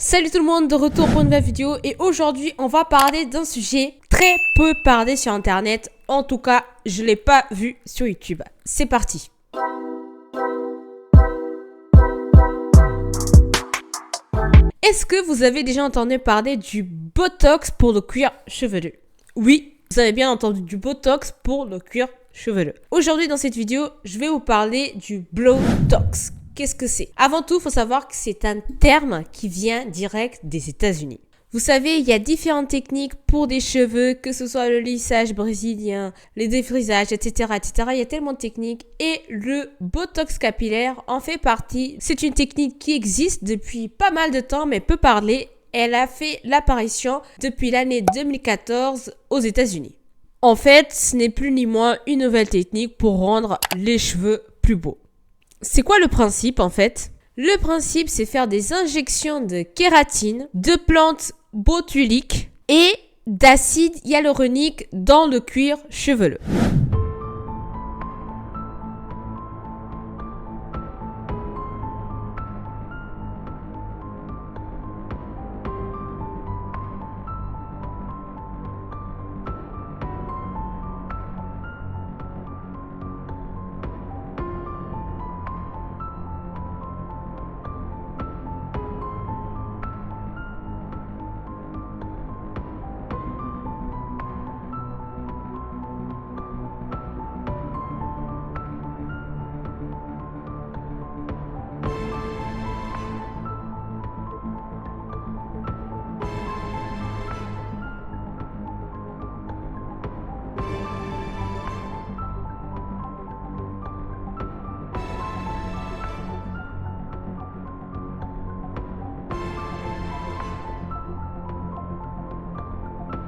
Salut tout le monde, de retour pour une nouvelle vidéo et aujourd'hui on va parler d'un sujet très peu parlé sur internet. En tout cas, je ne l'ai pas vu sur YouTube. C'est parti. Est-ce que vous avez déjà entendu parler du Botox pour le cuir chevelu? Oui, vous avez bien entendu, du Botox pour le cuir chevelu. Aujourd'hui dans cette vidéo, je vais vous parler du Blowtox. Qu'est-ce que c'est? Avant tout, il faut savoir que c'est un terme qui vient direct des États-Unis. Vous savez, il y a différentes techniques pour des cheveux, que ce soit le lissage brésilien, les défrisages, etc., etc. Il y a tellement de techniques et le Botox capillaire en fait partie. C'est une technique qui existe depuis pas mal de temps, mais peu parlée. Elle a fait l'apparition depuis l'année 2014 aux États-Unis. En fait, ce n'est plus ni moins une nouvelle technique pour rendre les cheveux plus beaux. C'est quoi le principe en fait? Le principe, c'est faire des injections de kératine, de plantes botuliques et d'acide hyaluronique dans le cuir chevelu.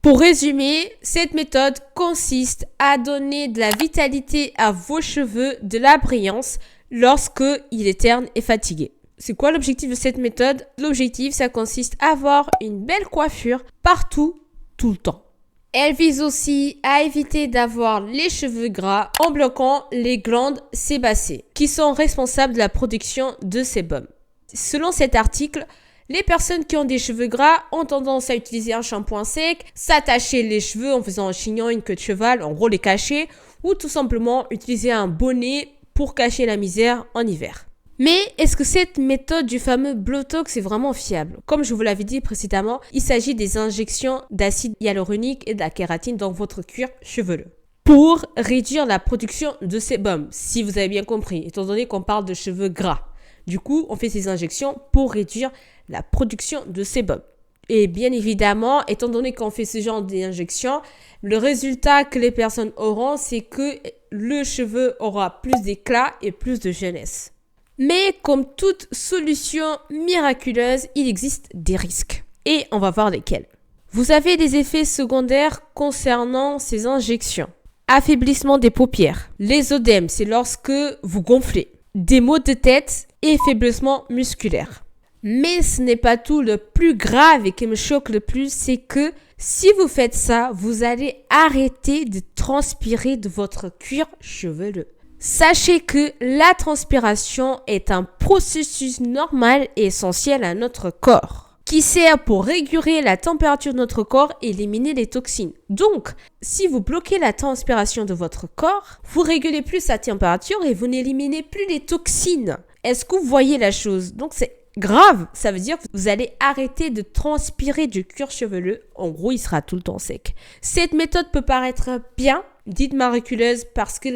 Pour résumer, cette méthode consiste à donner de la vitalité à vos cheveux, de la brillance lorsque il est terne et fatigué. C'est quoi l'objectif de cette méthode? L'objectif, ça consiste à avoir une belle coiffure partout, tout le temps. Elle vise aussi à éviter d'avoir les cheveux gras en bloquant les glandes sébacées qui sont responsables de la production de sébum. Selon cet article, les personnes qui ont des cheveux gras ont tendance à utiliser un shampoing sec, s'attacher les cheveux en faisant un chignon, une queue de cheval, en gros les cacher, ou tout simplement utiliser un bonnet pour cacher la misère en hiver. Mais est-ce que cette méthode du fameux Blowtox est vraiment fiable? Comme je vous l'avais dit précédemment, il s'agit des injections d'acide hyaluronique et de la kératine dans votre cuir chevelu pour réduire la production de sébum, si vous avez bien compris, étant donné qu'on parle de cheveux gras. Du coup, on fait ces injections pour réduire la production de sébum. Et bien évidemment, étant donné qu'on fait ce genre d'injection, le résultat que les personnes auront, c'est que le cheveu aura plus d'éclat et plus de jeunesse. Mais comme toute solution miraculeuse, il existe des risques. Et on va voir lesquels. Vous avez des effets secondaires concernant ces injections. Affaiblissement des paupières. Les œdèmes, c'est lorsque vous gonflez. Des maux de tête et faiblissement musculaire. Mais ce n'est pas tout. Le plus grave et qui me choque le plus, c'est que si vous faites ça, vous allez arrêter de transpirer de votre cuir chevelu. Sachez que la transpiration est un processus normal et essentiel à notre corps, qui sert pour réguler la température de notre corps et éliminer les toxines. Donc, si vous bloquez la transpiration de votre corps, vous régulez plus sa température et vous n'éliminez plus les toxines. Est-ce que vous voyez la chose? Donc, c'est grave. Ça veut dire que vous allez arrêter de transpirer du cuir chevelu. En gros, il sera tout le temps sec. Cette méthode peut paraître bien, dite miraculeuse, parce que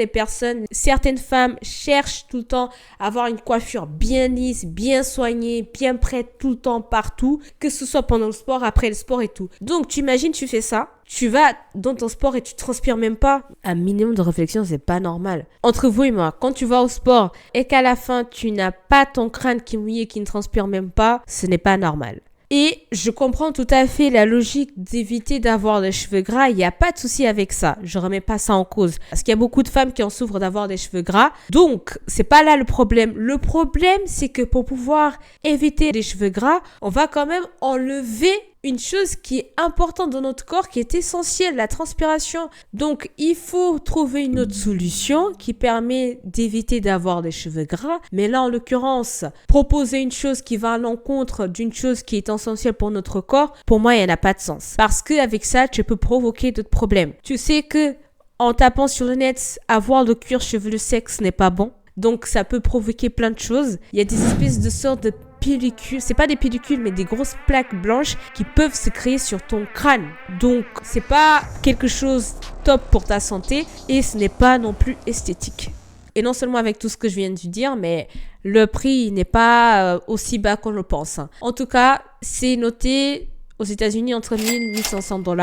certaines femmes cherchent tout le temps à avoir une coiffure bien lisse, bien soignée, bien prête tout le temps partout, que ce soit pendant le sport, après le sport et tout. Donc, tu imagines, tu fais ça, tu vas dans ton sport et tu transpires même pas. Un minimum de réflexion, c'est pas normal. Entre vous et moi, quand tu vas au sport et qu'à la fin, tu n'as pas ton crâne qui est mouillé, qui ne transpire même pas, ce n'est pas normal. Et je comprends tout à fait la logique d'éviter d'avoir des cheveux gras. Il n'y a pas de souci avec ça. Je remets pas ça en cause. Parce qu'il y a beaucoup de femmes qui en souffrent d'avoir des cheveux gras. Donc, c'est pas là le problème. Le problème, c'est que pour pouvoir éviter les cheveux gras, on va quand même enlever une chose qui est importante dans notre corps, qui est essentielle, la transpiration. Donc, il faut trouver une autre solution qui permet d'éviter d'avoir des cheveux gras. Mais là, en l'occurrence, proposer une chose qui va à l'encontre d'une chose qui est essentielle pour notre corps, pour moi, il n'y en a pas de sens. Parce qu'avec ça, tu peux provoquer d'autres problèmes. Tu sais que en tapant sur le net, avoir le cuir chevelu sec, ce n'est pas bon. Donc, ça peut provoquer plein de choses. Il y a des espèces de sortes de pellicules. C'est pas des pellicules, mais des grosses plaques blanches qui peuvent se créer sur ton crâne. Donc, c'est pas quelque chose top pour ta santé et ce n'est pas non plus esthétique. Et non seulement avec tout ce que je viens de dire, mais le prix n'est pas aussi bas qu'on le pense. En tout cas, c'est noté aux États-Unis entre 1000 et 1500 $.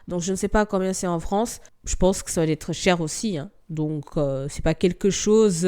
Donc, je ne sais pas combien c'est en France. Je pense que ça va être cher aussi. Donc, c'est pas quelque chose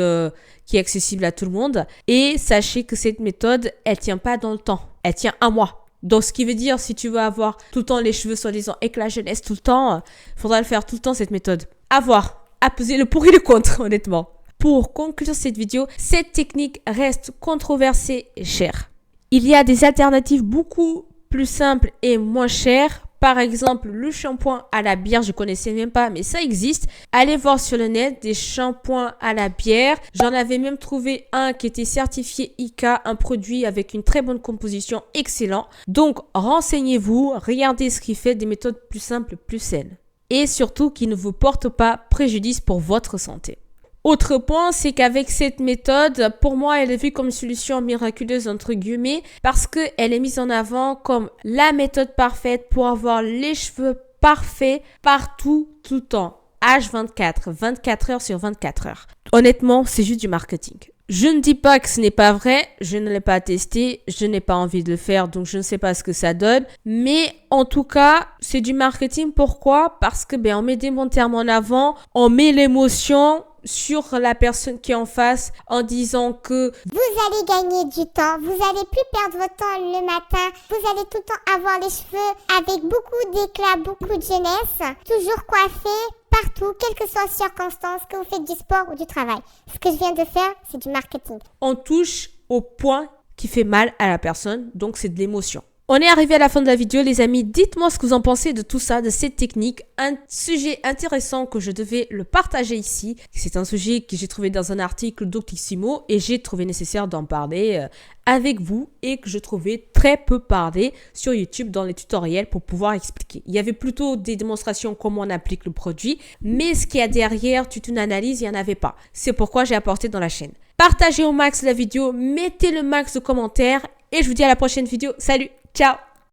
qui est accessible à tout le monde. Et sachez que cette méthode, elle tient pas dans le temps. Elle tient un mois. Donc, ce qui veut dire, si tu veux avoir tout le temps les cheveux soi-disant avec la jeunesse tout le temps, faudra le faire tout le temps, cette méthode. À voir. À peser le pour et le contre, honnêtement. Pour conclure cette vidéo, cette technique reste controversée et chère. Il y a des alternatives beaucoup plus simples et moins chères. Par exemple, le shampoing à la bière, je connaissais même pas, mais ça existe. Allez voir sur le net des shampoings à la bière. J'en avais même trouvé un qui était certifié ICA, un produit avec une très bonne composition, excellent. Donc, renseignez-vous, regardez ce qui fait des méthodes plus simples, plus saines. Et surtout, qui ne vous portent pas préjudice pour votre santé. Autre point, c'est qu'avec cette méthode, pour moi, elle est vue comme une solution miraculeuse entre guillemets parce qu'elle est mise en avant comme la méthode parfaite pour avoir les cheveux parfaits partout, tout le temps. H24, 24 heures sur 24 heures. Honnêtement, c'est juste du marketing. Je ne dis pas que ce n'est pas vrai, je ne l'ai pas testé, je n'ai pas envie de le faire, donc je ne sais pas ce que ça donne. Mais en tout cas, c'est du marketing. Pourquoi? Parce que on met des bons termes en avant, on met l'émotion sur la personne qui est en face en disant que vous allez gagner du temps, vous allez plus perdre votre temps le matin, vous allez tout le temps avoir les cheveux avec beaucoup d'éclat, beaucoup de jeunesse, toujours coiffés, partout, quelles que soient les circonstances, que vous faites du sport ou du travail. Ce que je viens de faire, c'est du marketing. On touche au point qui fait mal à la personne, donc c'est de l'émotion. On est arrivé à la fin de la vidéo, les amis. Dites-moi ce que vous en pensez de tout ça, de cette technique. Un sujet intéressant que je devais le partager ici. C'est un sujet que j'ai trouvé dans un article d'Octissimo et j'ai trouvé nécessaire d'en parler avec vous et que je trouvais très peu parlé sur YouTube dans les tutoriels pour pouvoir expliquer. Il y avait plutôt des démonstrations comment on applique le produit, mais ce qu'il y a derrière, toute une analyse, il n'y en avait pas. C'est pourquoi j'ai apporté dans la chaîne. Partagez au max la vidéo, mettez le max de commentaires et je vous dis à la prochaine vidéo. Salut, ciao!